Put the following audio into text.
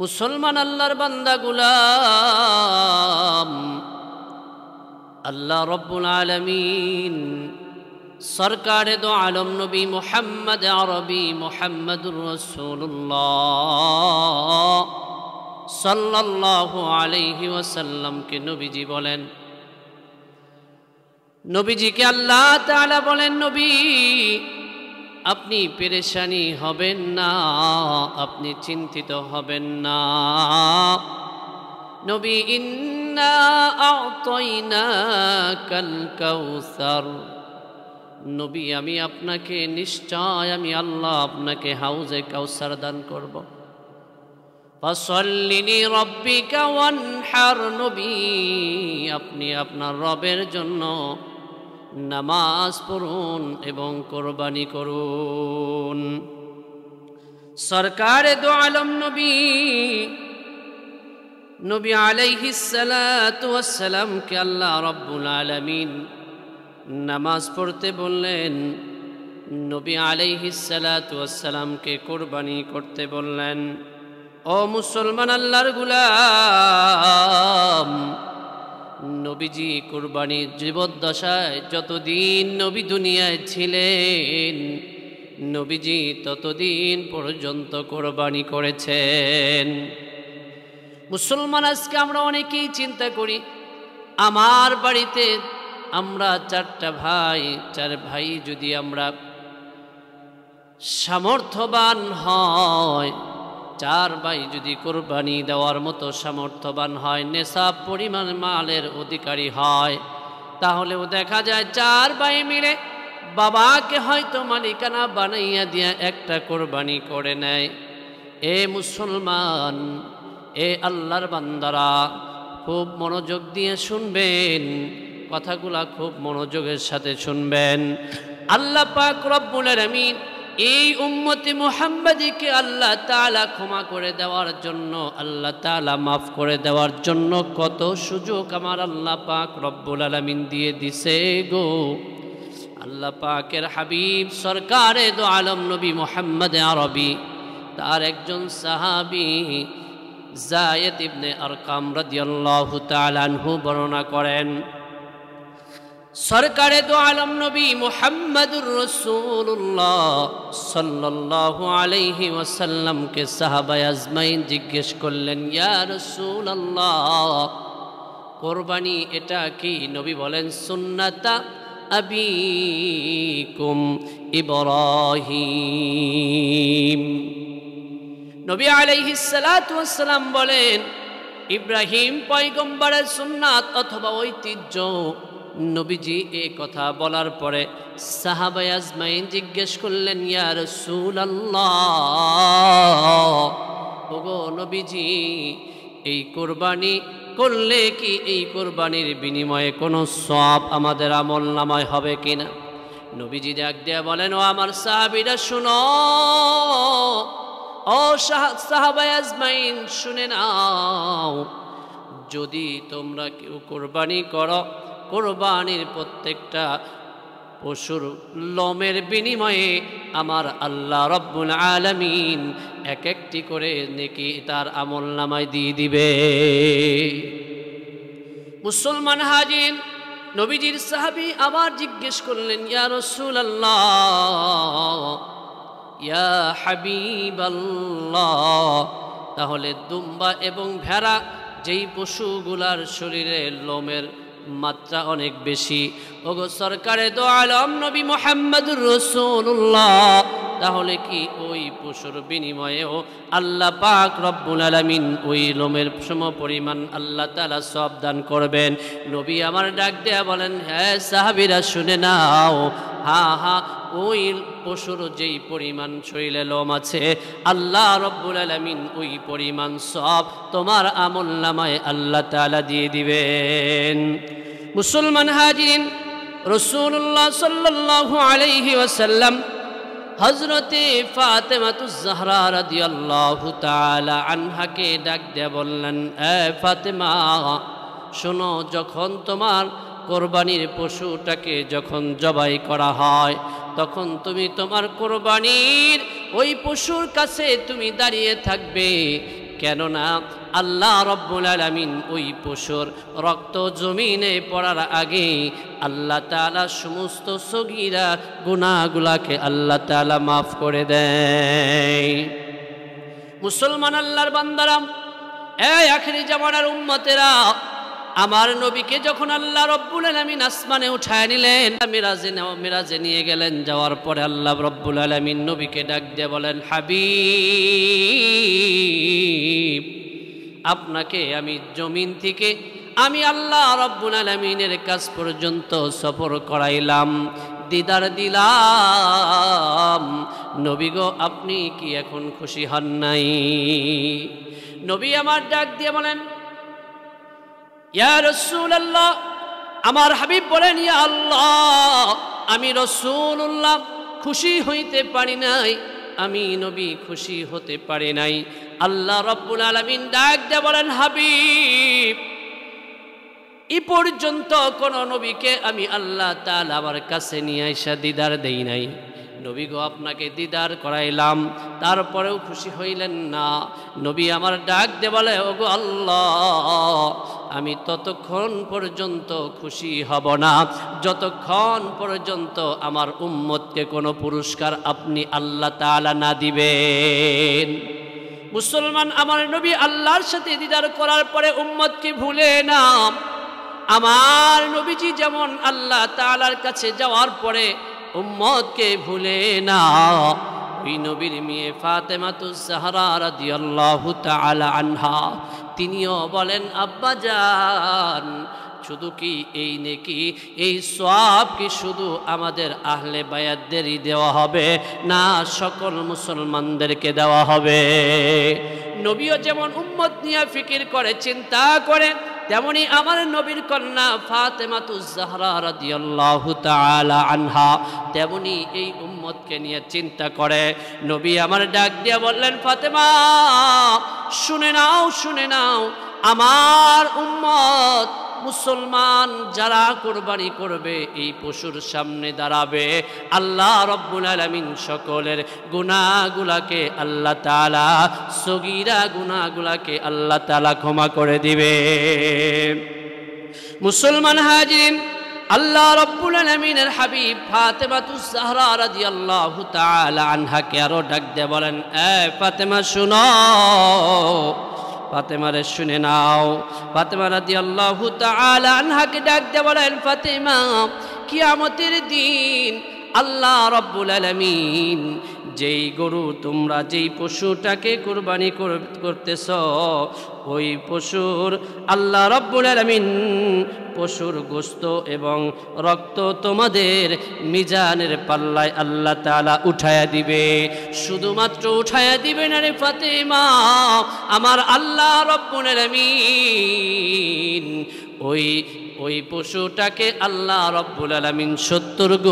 মুসলমান আল্লাহর বান্দা গোলাম, আল্লাহ রব্বুল আলামিন সরকারে দো আলম নবী মুহাম্মদ আরবি মুহাম্মদুর রাসূলুল্লাহ সাল্লাল্লাহু আলাইহি ওয়াসাল্লামকে নবীজি বলেন, নবীজিকে আল্লাহ তাআলা বলেন, নবী আপনি পেরেশানি হবেন না, আপনি চিন্তিত হবেন না। নবী ইন্না আ'তাইনাকাল কাউসার, নবী আমি আপনাকে নিশ্চয় আমি আল্লাহ আপনাকে হাউজে কাউসার দান করব। ফাসাল্লি লিরাব্বিকা ওয়ানহার, নবী আপনি আপনার রবের জন্য নামাজ পড়ুন এবং কোরবানি করুন। সরকারে দো আলম নবী নবী আলাইহিস সালাতু ওয়াস সালামকে আল্লাহ রাব্বুল আলামিন নামাজ পড়তে বললেন, নবী আলাইহিস সালাতু ওয়াস সালামকে কোরবানি করতে বললেন। ও মুসলমান আল্লাহর গোলাম, নবীজি কোরবানির জীবদ্দশায় যতদিন নবী দুনিয়ায় ছিলেন, নবীজি ততদিন পর্যন্ত কোরবানি করেছেন। মুসলমান আজকে আমরা অনেকেই চিন্তা করি, আমার বাড়িতে আমরা চার ভাই যদি আমরা সামর্থ্যবান হয়, 4 ভাই যদি কোরবানি দেওয়ার মতো সামর্থ্যবান হয়, নেশাব পরিমাণ মালের অধিকারী হয়, তাহলেও দেখা যায় 4 ভাই মিলে বাবাকে হয়তো মালিকানা বানাইয়া দিয়া একটা কোরবানি করে নেয়। এ মুসলমান, এ আল্লাহর বান্দারা, খুব মনোযোগ দিয়ে শুনবেন, কথাগুলা খুব মনোযোগের সাথে শুনবেন। আল্লাহ পাক রব্বুল আলামিন এই উম্মতে মুহাম্মাদীকে আল্লাহ তাআলা ক্ষমা করে দেওয়ার জন্য, আল্লাহ তাআলা মাফ করে দেওয়ার জন্য কত সুযোগ আমার আল্লাহ পাক রব্বুল আলামিন দিয়ে দিছে গো। আল্লাহ পাকের হাবিব সরকারে দো আলম নবী মুহাম্মদ আরবি, তার একজন সাহাবী যায়েদ ইবনে আরকাম রাদিয়াল্লাহু তাআলা আনহু বর্ণনা করেন, সরকারে দো আলম নবী মুহাম্মদুর রাসূলুল্লাহ সাল্লাল্লাহু আলাইহি ওয়াসাল্লামকে সাহাবায়ে আজমাইন জিজ্ঞেস করলেন, ইয়া রাসূলুল্লাহ কোরবানি এটা কি? নবী বলেন, সুন্নাতা আবিকুম ইব্রাহিম। নবী আলাইহিস সালাতু ওয়াস সালাম বলেন, ইব্রাহিম পয়গম্বরের সুন্নাত অথবা ঐতিহ্য। নবীজি এই কথা বলার পরে সাহাবায়ে আজমাইন জিজ্ঞেস করলেন, ইয়া রাসূলুল্লাহ ওগো নবীজি, এই কোরবানি করলে কি এই কোরবানির বিনিময়ে কোনো সওয়াব আমাদের আমলনামায় হবে কিনা? নবীজি ডাক দিয়ে বলেন, ও আমার সাহাবীরা শুনো, ও সাহাবায়ে আজমাইন শুনে নাও, যদি তোমরা কেউ কোরবানি করো, কোরবানির প্রত্যেকটা পশুর লোমের বিনিময়ে আমার আল্লাহ রব্বুল আলামিন এক একটি করে নেকি তার আমলনামায় দিয়ে দিবে। মুসলমান হাজির, নবীজির সাহাবী আবার জিজ্ঞেস করলেন, ইয়া রাসূলুল্লাহ, ইয়া হাবিবাল্লাহ, তাহলে দুম্বা এবং ভেড়া যেই পশুগুলার শরীরে লোমের মাত্রা অনেক বেশি, ওগো সরকারে দো আলম নবী মুহাম্মদুর রাসূলুল্লাহ, তাহলে কি ওই পশুর বিনিময়েও আল্লাহ পাক রব্বুল আলামিন ওই লোমের সম পরিমাণ আল্লাহ তাআলা সওয়াব দান করবেন? নবী আমার ডাক দেয়া বলেন, হ্যাঁ সাহাবীরা শুনে নাও, হ্যাঁ হ্যাঁ, ওই পশুর যেই পরিমাণ শরীরে লোম আছে আল্লাহ রব্বুল আলামিন ওই পরিমাণ সওয়াব তোমার আমলনামায় আল্লাহ তাআলা দিয়ে দিবেন। মুসলমান হাজিরিন, রাসূলুল্লাহ সাল্লাল্লাহু আলাইহি ওয়াসাল্লাম হযরতে ফাতেমাতুজ জাহরা রাদিয়াল্লাহু তাআলা আনহাকে ডাক দিয়ে বললেন, এ ফাতেমা শোনো, যখন তোমার কোরবানির পশুটাকে যখন জবাই করা হয়, তখন তুমি তোমার কোরবানির ওই পশুর কাছে তুমি দাঁড়িয়ে থাকবে, কেননা আল্লাহ রব্বুল আলামিন ওই পশুর রক্ত জমিনে পড়ার আগে আল্লাহ তাআলা সমস্ত সগীরা গুনাহগুলোকে আল্লাহ তাআলা মাফ করে দেয়। মুসলমান আল্লাহর বান্দারা, এই আখিরি জামানার উম্মতেরা, আমার নবীকে যখন আল্লাহ রব্বুল আলামিন আসমানে উঠায় নিলেন, মিরাজে নিয়ে গেলেন, যাওয়ার পরে আল্লাহ রব্বুল আলামিন নবীকে ডাক দিয়ে বলেন, হাবিব, আপনাকে আমি জমিন থেকে আমি আল্লাহ রব্বুল আলামিনের কাছ পর্যন্ত সফর করাইলাম, দিদার দিলাম। নবী গো, আপনি কি এখন খুশি হন নাই? নবী আমার ডাক দিয়ে বলেন, ইয়া রাসূলুল্লাহ, আমার হাবিব বলেন, ইয়া আল্লাহ, আমি রাসূলুল্লাহ খুশি হইতে পারি নাই, আমি নবী খুশি হতে পারি নাই। আল্লাহ রাব্বুল আলামিন ডাক দিয়ে বলেন, হাবিব, এই পর্যন্ত কোন নবীকে আমি আল্লাহ তাআলা আমার কাছে নিয়ে আইসা দিদার দেই নাই। নবী গো, আপনাকে দিদার করাইলাম, তারপরেও খুশি হইলেন না। নবী আমার ডাক দিয়ে বলে, ওগো আল্লাহ, আমি ততক্ষণ পর্যন্ত খুশি হব না যতক্ষণ পর্যন্ত আমার উম্মতকে কোনো পুরস্কার আপনি আল্লাহ তাআলা না দিবেন। মুসলমান, আমার নবী আল্লাহর সাথে দিদার করার পরে উম্মতকে ভুলে না। আমার নবীজি যেমন আল্লাহ তাআলার কাছে যাওয়ার পরে উম্মতকে ভুলে না, ওই নবীর মেয়ে ফাতেমাতুজ জাহরা রাদিয়াল্লাহু তাআলা আনহা তিনিও বলেন, আব্বাজান, শুধু কি এই নেকি, এই সওয়াব কি শুধু আমাদের আহলে বায়াতদেরই দেওয়া হবে, না সকল মুসলমানদেরকে দেওয়া হবে? নবীও যেমন উম্মত নিয়ে ফিকির করে, চিন্তা করে, তেমনি আমার নবীর কন্যা ফাতেমাতুজ জাহরা রাদিয়াল্লাহু তাআলা আনহা তেমনি এই উম্মতকে নিয়ে চিন্তা করে। নবী আমার ডাক দিয়ে বললেন, ফাতেমা, শুনে নাও, শুনে নাও, আমার উম্মত মুসলমান যারা কুরবানি করবে, এই পশুর সামনে দাঁড়াবে, আল্লাহ রব্বুল আলামিন সকলের গুনাহগুলোকে আল্লাহ তাআলা, সগীরা গুনাহগুলোকে আল্লাহ তাআলা ক্ষমা করে দিবে। মুসলমান হাজিরিন, আল্লাহ রব্বুল আলামিনের হাবিব ফাতেমাতুজ জাহরা রাদিয়াল্লাহু তাআলা আনহাকে আরো ডাক দিয়ে বলেন, এ ফাতেমা, শুনো। ফাতেমারে শুনে নাও। ফাতেমা রাদিয়াল্লাহু তাআলা আনহাকে ডাক দিয়ে বলেন, ফাতেমা, কিয়ামতের দিন আল্লাহ রব্বুল আলামিন যেই গরু, তোমরা যেই পশুটাকে কুরবানি করতেছ, ওই পশুর আল্লাহ রব্বুল আলামিন পশুর গোশত এবং রক্ত তোমাদের মিজানের পাল্লায় আল্লাহ তাআলা উঠায়া দিবে। শুধুমাত্র উঠায়া দিবে না রে ফাতেমা, আমার আল্লাহ রব্বুল আলামিন ওই পশুটাকে আল্লাহ রব্বুল আলামিন ৭০